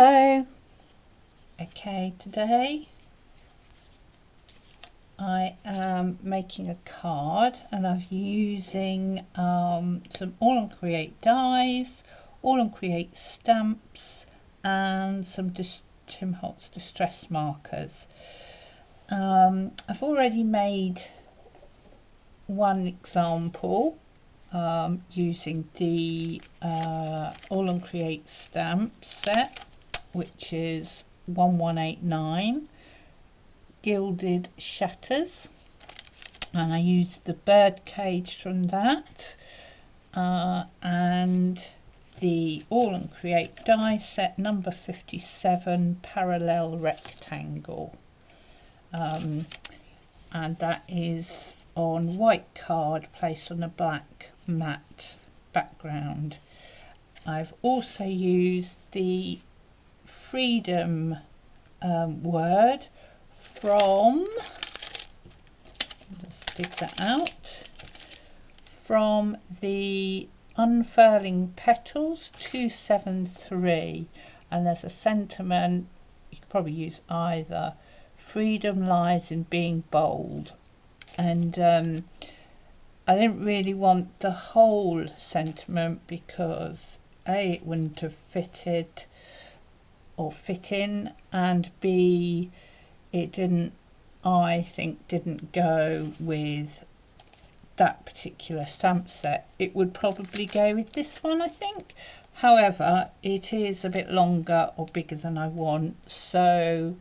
Hello. Okay, today I am making a card and I'm using some Aall and Create dies, Aall and Create stamps and some Tim Holtz Distress Markers. I've already made one example using the Aall and Create stamp set, which is 1189 gilded shatters, and I used the bird cage from that and the Aall and Create die set number 57 parallel rectangle, and that is on white card placed on a black matte background. I've also used the freedom word from, let's dig that out, from the Unfurling Petals 273, and there's a sentiment, you could probably use either, freedom lies in being bold, and I didn't really want the whole sentiment because A, it wouldn't have fitted or fit in, and B, it didn't, I think, didn't go with that particular stamp set. It would probably go with this one, I think. However, it is a bit longer or bigger than I want, so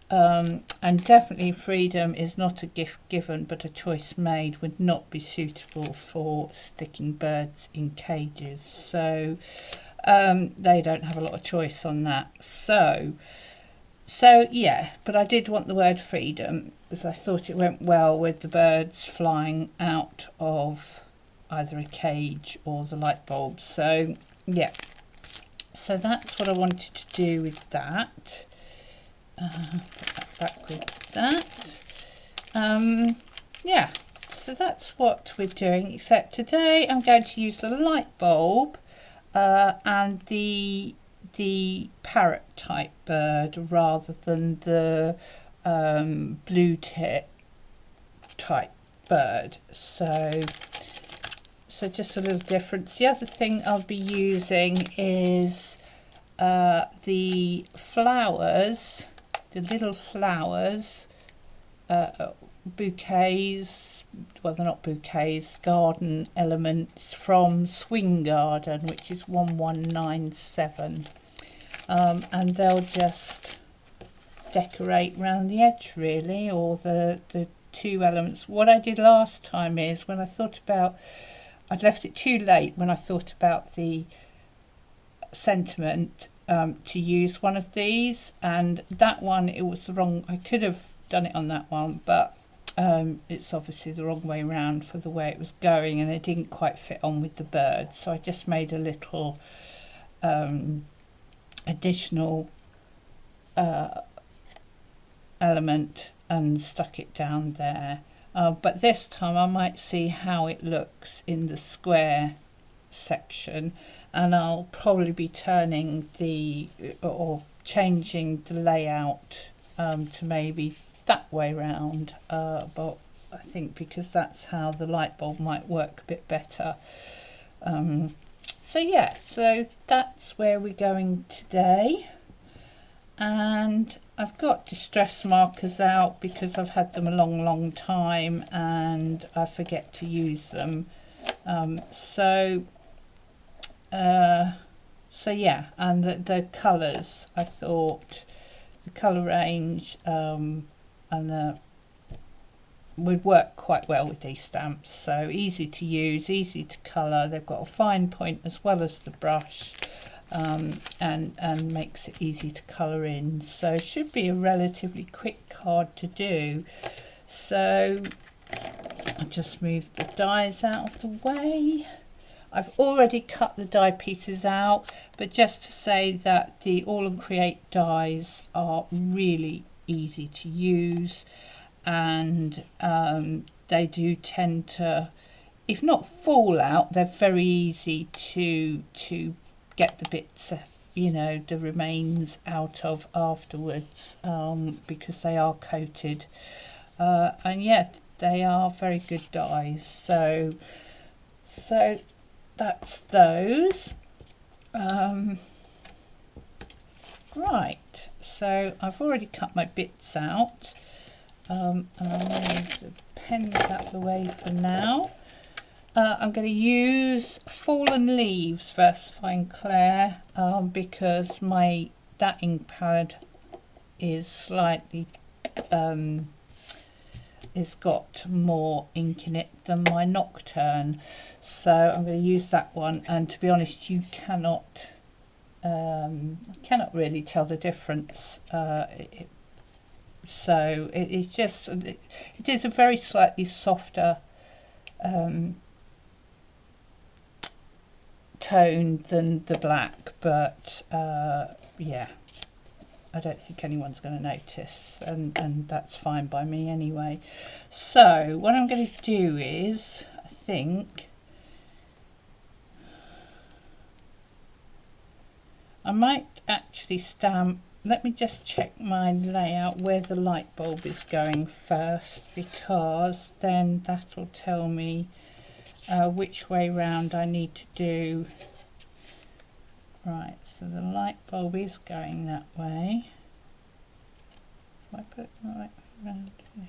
and definitely freedom is not a gift given but a choice made, would not be suitable for sticking birds in cages, so they don't have a lot of choice on that. So yeah, but I did want the word freedom because I thought it went well with the birds flying out of either a cage or the light bulb. So yeah, so that's what I wanted to do with that. Put that back with that. Yeah, so that's what we're doing, except today I'm going to use the light bulb and the parrot type bird rather than the blue tip type bird, so just a little difference. The other thing I'll be using is the flowers, the little flowers, bouquets, well, they're not bouquets, garden elements from Swing Garden, which is 1197, and they'll just decorate round the edge really, or the two elements. What I did last time is, when I thought about, I'd left it too late when I thought about the sentiment to use one of these, and that one, it was the wrong, I could have done it on that one, but it's obviously the wrong way round for the way it was going, and it didn't quite fit on with the bird, so I just made a little additional element and stuck it down there, but this time I might see how it looks in the square section, and I'll probably be turning or changing the layout to maybe that way round, but I think because that's how the light bulb might work a bit better. So yeah, so that's where we're going today, and I've got distress markers out because I've had them a long time and I forget to use them, so yeah, and the colours, I thought the colour range and would work quite well with these stamps. So easy to use, easy to colour, they've got a fine point as well as the brush, and makes it easy to colour in, so it should be a relatively quick card to do. So I'll just move the dies out of the way. I've already cut the die pieces out, but just to say that the Aall and Create dies are really easy to use, and they do tend to, if not fall out, they're very easy to get the bits you know, the remains out of afterwards, because they are coated, and yeah, they are very good dyes. So that's those. Right, so I've already cut my bits out, and I'm going to move the pens out of the way for now. I'm going to use Fallen Leaves Versifying Clair, because that ink pad is slightly it's got more ink in it than my Nocturne, so I'm going to use that one. And to be honest, you cannot really tell the difference. So it is a very slightly softer tone than the black, but yeah, I don't think anyone's going to notice, and that's fine by me anyway. So what I'm going to do is, I think I might actually stamp. Let me just check my layout where the light bulb is going first, because then that'll tell me which way round I need to do. Right, so the light bulb is going that way. If I put it the right way round, yeah.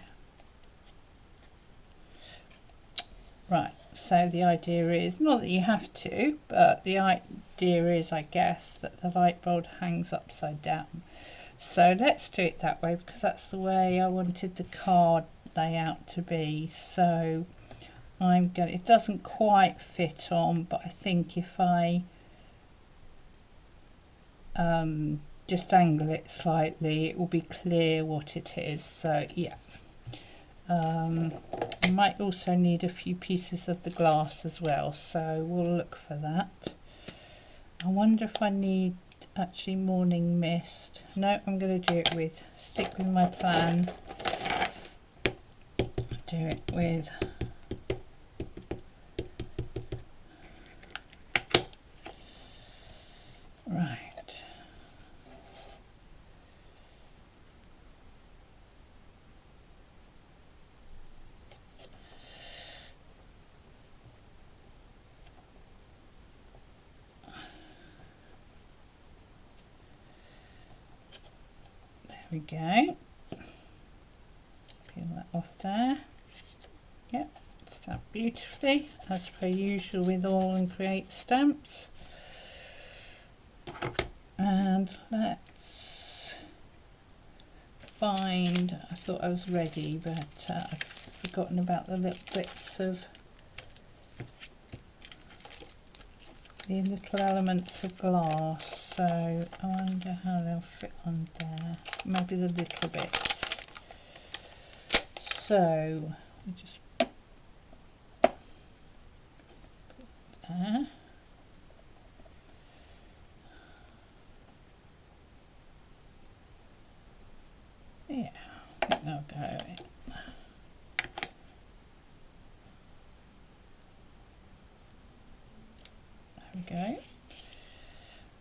Right, so the idea is, not that you have to, but the idea is, I guess, that the light bulb hangs upside down. So let's do it that way, because that's the way I wanted the card layout to be. So it doesn't quite fit on, but I think if I just angle it slightly, it will be clear what it is. So yeah, I might also need a few pieces of the glass as well, so we'll look for that. I wonder if I need actually morning mist. No, I'm going to stick with my plan, do it with right. There we go. Peel that off there. Yep, stamped beautifully, as per usual with Aall and Create stamps. And let's find, I thought I was ready, but I've forgotten about the little bits of the little elements of glass. So I wonder how they'll fit on there. Maybe the little bits. So we just put there. Yeah, I think they'll go. There we go.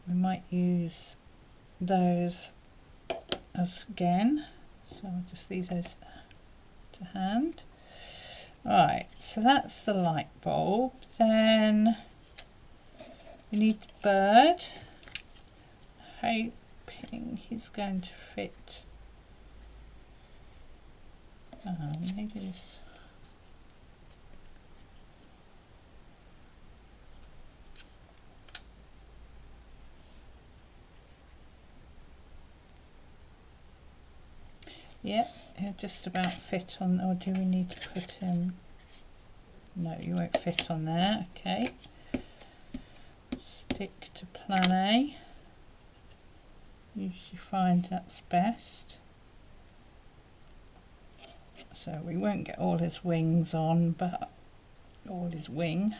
We might use those as again, so I'll just leave those to hand. Right, so that's the light bulb. Then we need the bird. Hoping he's going to fit. Maybe this. Yep, he'll just about fit on, or do we need to put him? No, you won't fit on there. Okay. Stick to plan A. Usually find that's best. So we won't get all his wings on, but all his wing.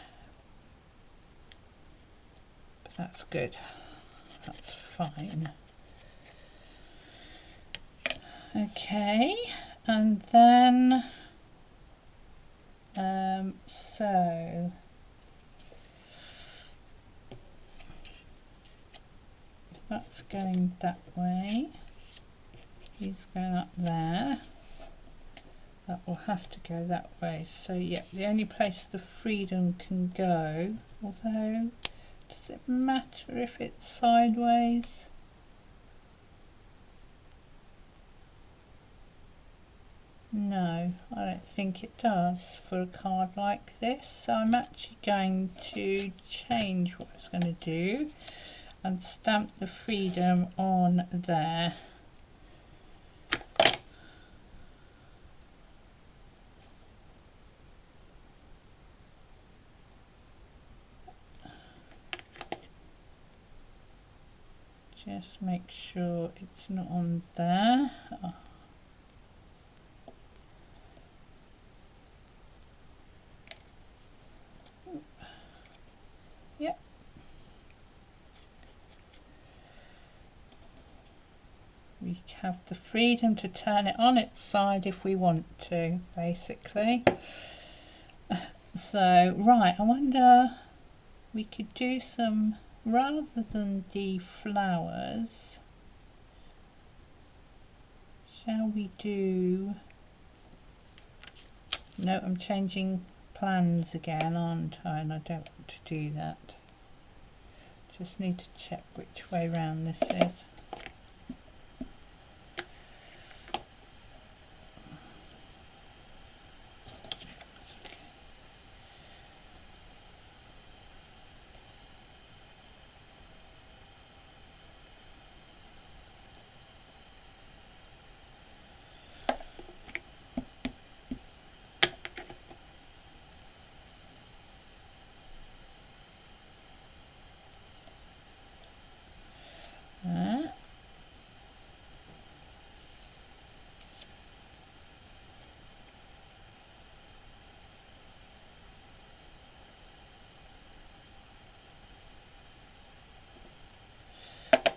But that's good. That's fine. Okay, and then so that's going that way. He's going up there. That will have to go that way. So yeah, the only place the freedom can go, although, does it matter if it's sideways? No, I don't think it does for a card like this. So I'm actually going to change what I was going to do and stamp the freedom on there. Just make sure it's not on there. Oh. Yep. We have the freedom to turn it on its side if we want to, basically. So, right, I wonder, we could do some, rather than the flowers, shall we do, no, I'm changing plans again, aren't I? And I don't want to do that. Just need to check which way round this is.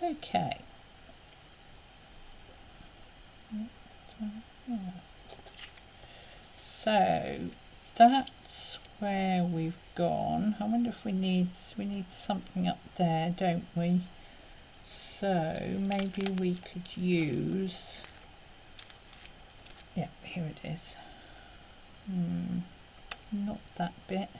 Okay. So that's where we've gone. I wonder if we need something up there, don't we? So maybe we could use, yeah, here it is. Not that bit.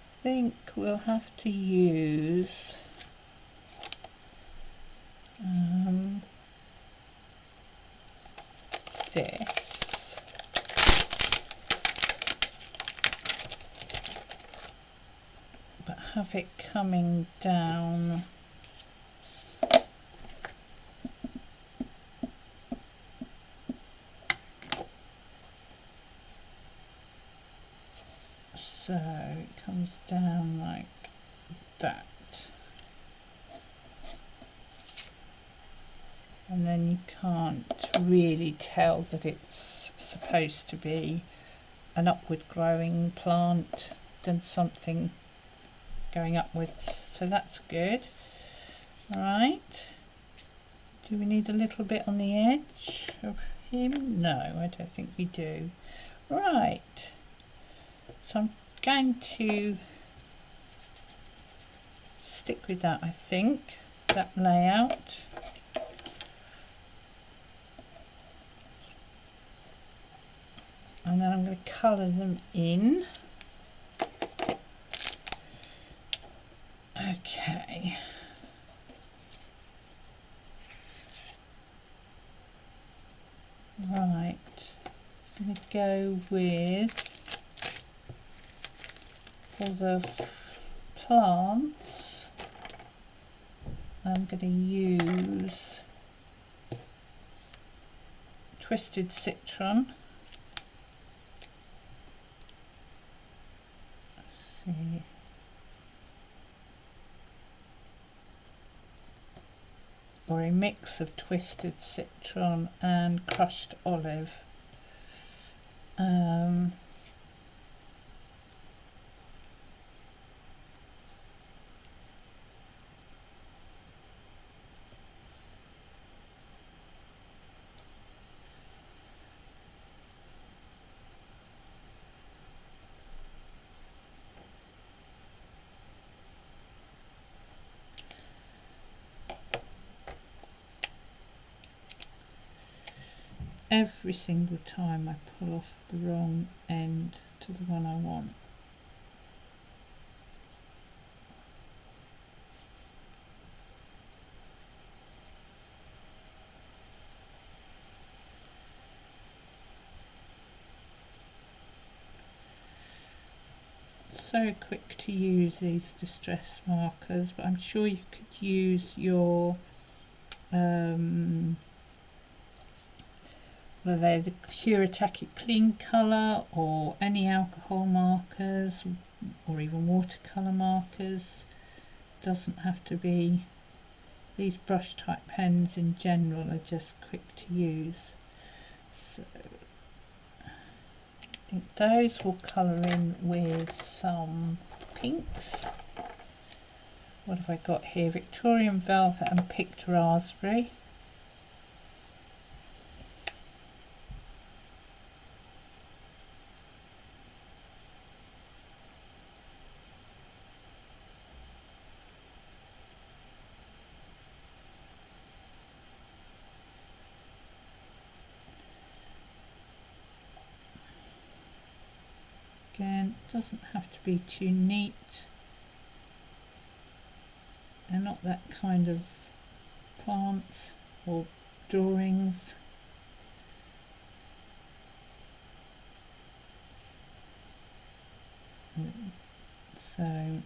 I think we'll have to use this, but have it coming down so it comes down like that, and then you can't really tell that it's supposed to be an upward growing plant than something going upwards, so that's good. Right, do we need a little bit on the edge of him? No, I don't think we do. Right, so I'm going to stick with that, I think, that layout. And then I'm going to colour them in. Okay. Right. I'm going to go with, for the plants, I'm going to use Twisted Citron. Let's see. or a mix of twisted citron and crushed olive. Every single time I pull off the wrong end to the one I want. So quick to use these distress markers, but I'm sure you could use your were they the Kuretake Clean Colour or any alcohol markers or even watercolour markers. Doesn't have to be. These brush type pens in general are just quick to use. So I think those will colour in with some pinks. What have I got here? Victorian Velvet and Picked Raspberry. Again, it doesn't have to be too neat. They're not that kind of plants or drawings. So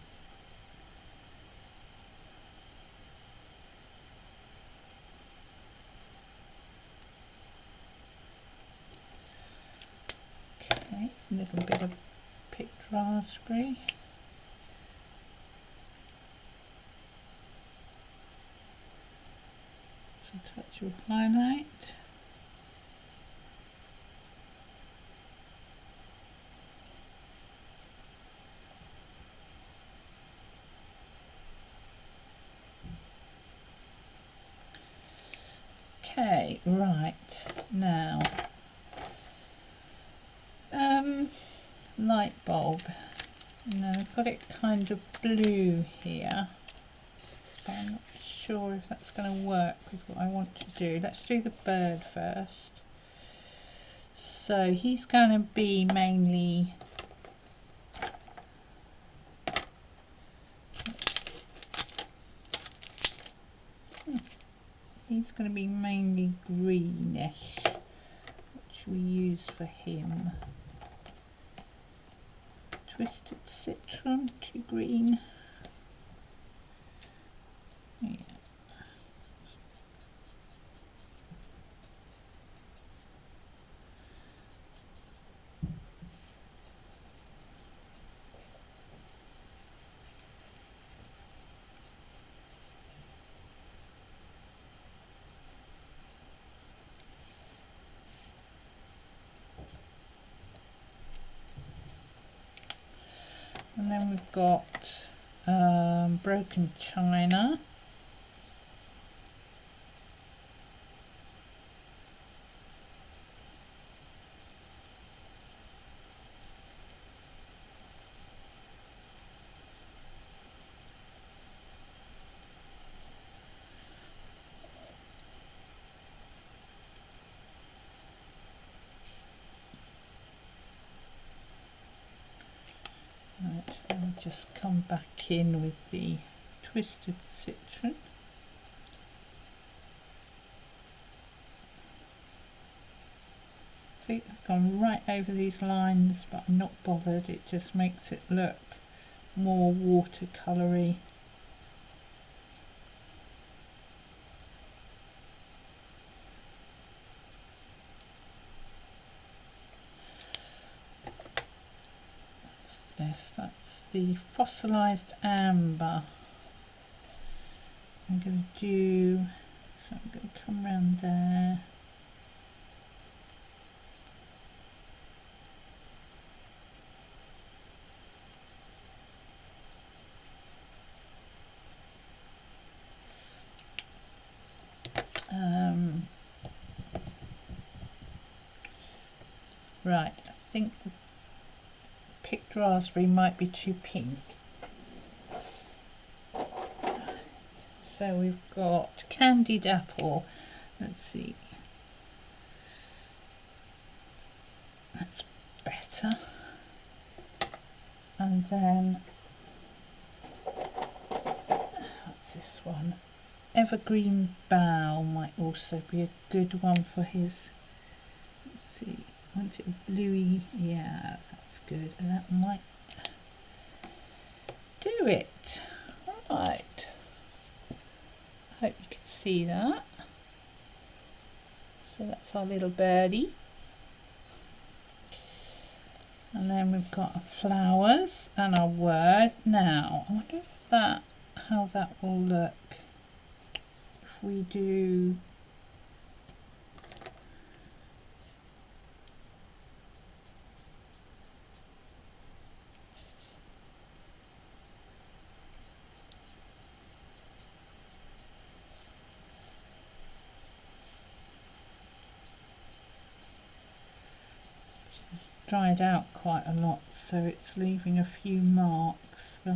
okay, a little bit of picked raspberry. A touch of highlight. Okay, right, now light bulb. Now I've got it kind of blue here, but I'm not sure if that's going to work with what I want to do. Let's do the bird first. So he's going to be mainly greenish, which we use for him. Twisted citron, too green. Yeah. And then we've got broken china. Right, I'll just come back in with the twisted citron. I think I've gone right over these lines, but I'm not bothered. It just makes it look more watercolory. Yes, that's the fossilised amber. I'm going to do So I'm going to come round there. Right, I think the picked raspberry might be too pink. So we've got candied apple. Let's see. That's better. And then, what's this one? Evergreen bough might also be a good one for his. Let's see. I want it bluey. Yeah, that's good. And that might do it. Right. I hope you can see that. So that's our little birdie. And then we've got our flowers and our word. Now, I wonder if that, how that will look if we do dried out quite a lot, so it's leaving a few marks, but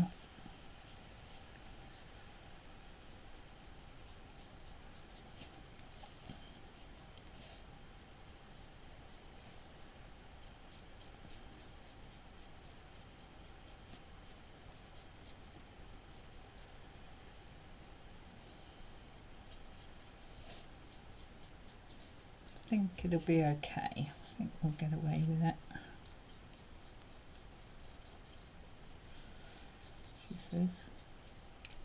I think it'll be okay. I think we'll get away with it.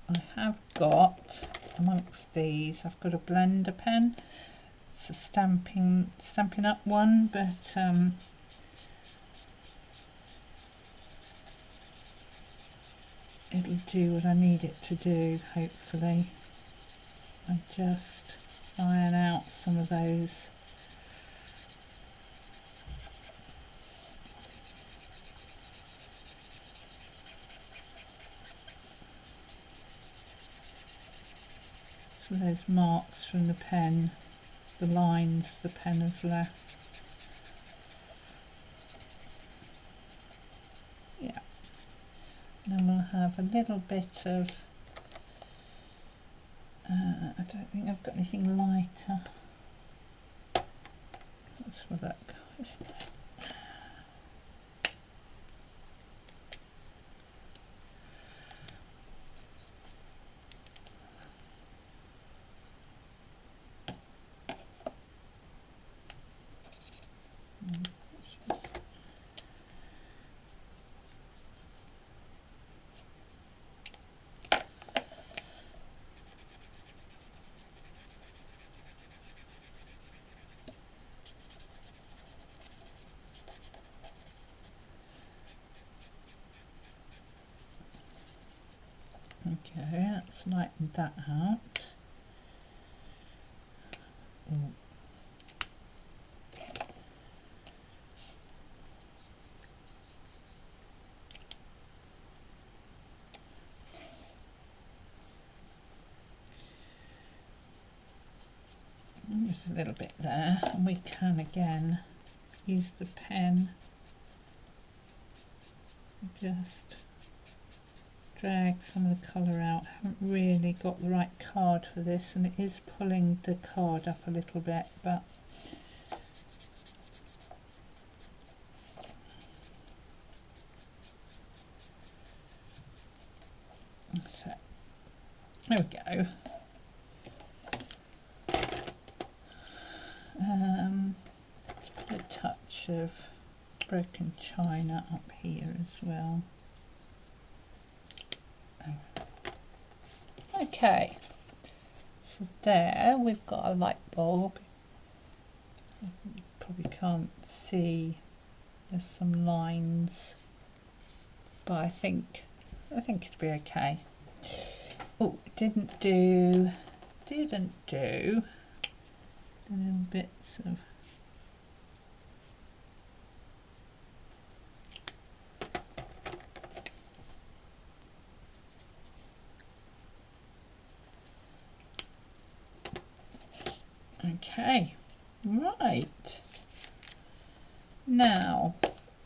I have got, amongst these, I've got a blender pen. It's a stamping up one, but it'll do what I need it to do, hopefully. And just iron out some of those marks from the pen, the lines the pen has left. Yeah. And then we'll have a little bit of, I don't think I've got anything lighter. Let's have a look. Okay, let's lighten that out. Ooh. Just a little bit there, and we can again use the pen, just drag some of the colour out. I haven't really got the right card for this, and it is pulling the card up a little bit, but so there we go. Let's put a touch of broken china up here as well. Okay, so there we've got a light bulb. You probably can't see, there's some lines, but I think it'll be okay. Oh, didn't do didn't do little bits of okay, right. Now,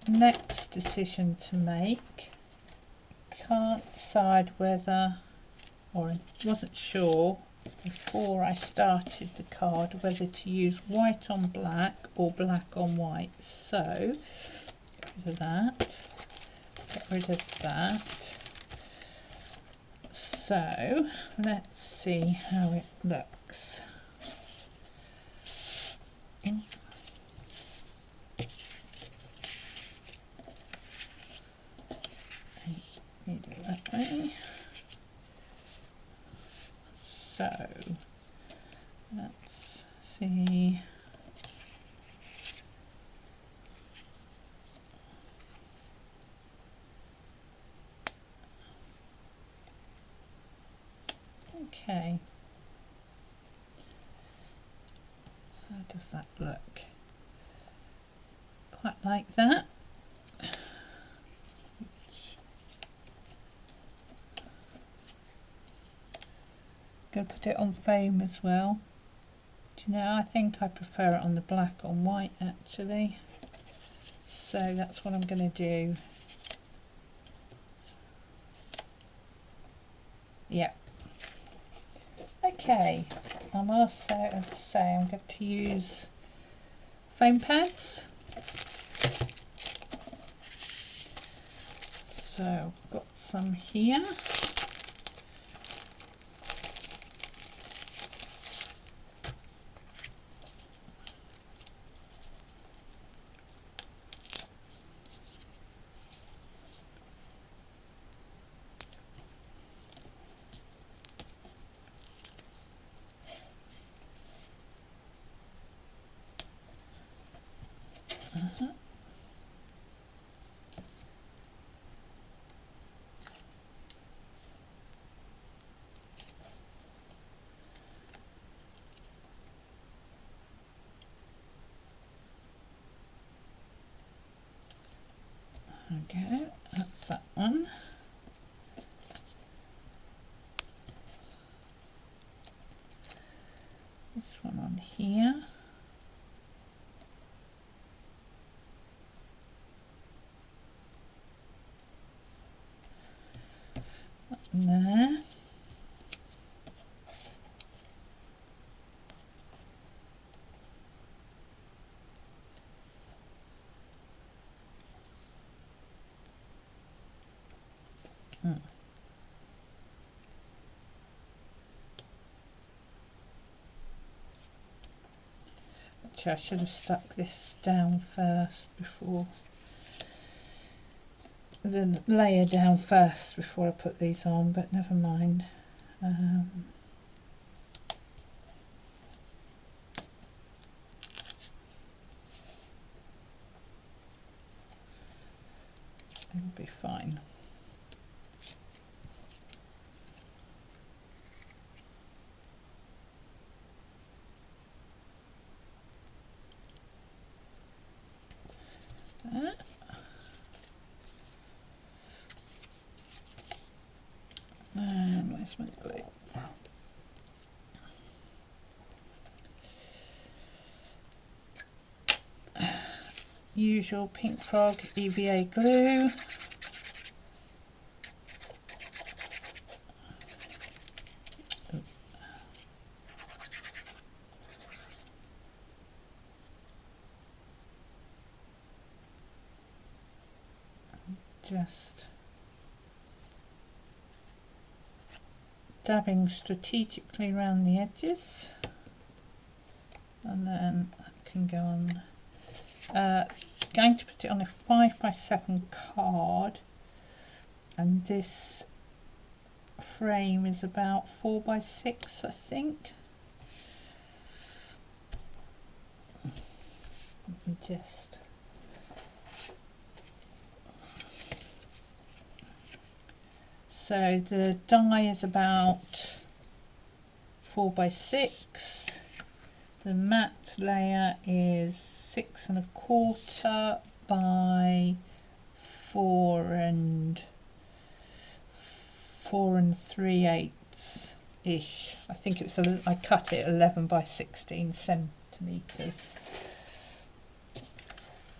next decision to make. Can't decide whether, or I wasn't sure before I started the card, whether to use white on black or black on white. So, get rid of that, get rid of that. So, let's see how it looks. Need it that way. So, let's see. Okay. How does that look? Quite like that. Going to put it on foam as well. Do you know, I think I prefer it on the black on white actually. So that's what I'm going to do. Yeah. Okay. I'm also, as I say, I'm going to use foam pads. So I've got some here. Okay, that's that one. This one on here. That one there. Actually, I should have stuck this down first before, the layer down first before I put these on, but never mind. It'll be fine. And where's my glue? Usual Pink Frog EVA glue. Just dabbing strategically around the edges, and then I can go on. Going to put it on a 5x7 card, and this frame is about 4x6, I think. Let me just so the die is about 4 by 6. The matte layer is 6 1/4 by 4 3/8 ish. I think it was I cut it 11 by 16 centimeters.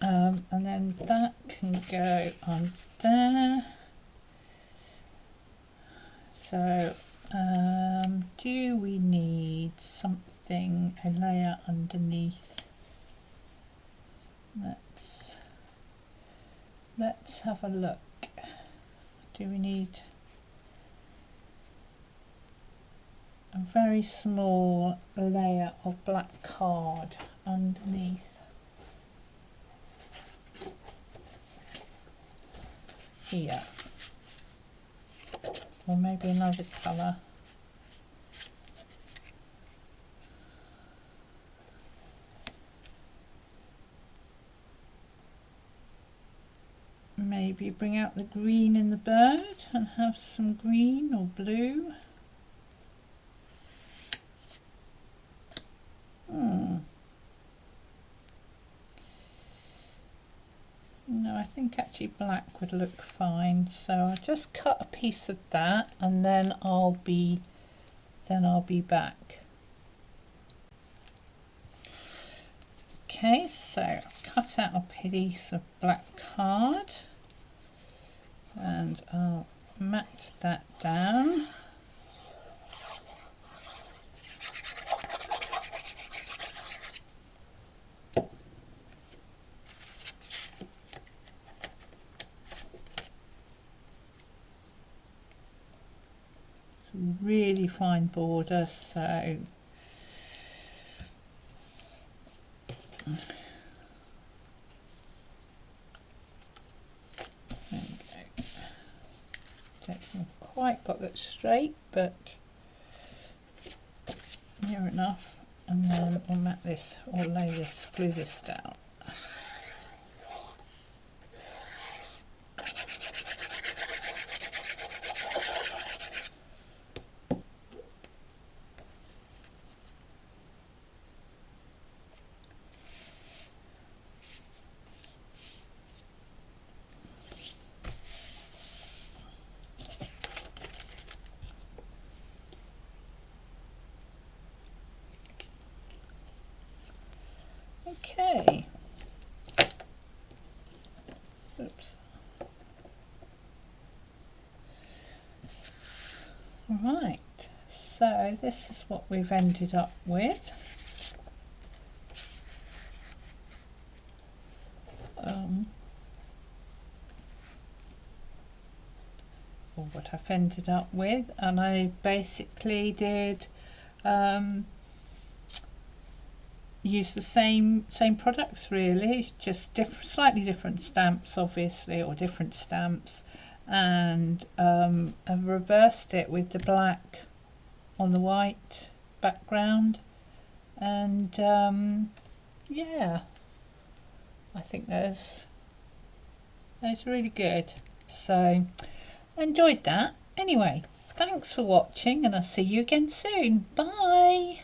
And then that can go on there. So do we need something, a layer underneath? Let's have a look. Do we need a very small layer of black card underneath? Here. Or maybe another colour. Maybe bring out the green in the bird and have some green or blue. No, I think actually black would look fine. So I'll just cut a piece of that and then I'll be back. Okay, so I've cut out a piece of black card and I'll mat that down. Really fine border, so there we go. Don't quite got that straight, but near enough. And then we'll mat this or lay this, glue this down. Okay. Oops. Right, so this is what we've ended up with. Or what I've ended up with, and I basically did use the same products really, just slightly different stamps obviously, or different stamps, and I've reversed it with the black on the white background, and yeah, I think that's really good. So I enjoyed that. Anyway, thanks for watching and I'll see you again soon. Bye.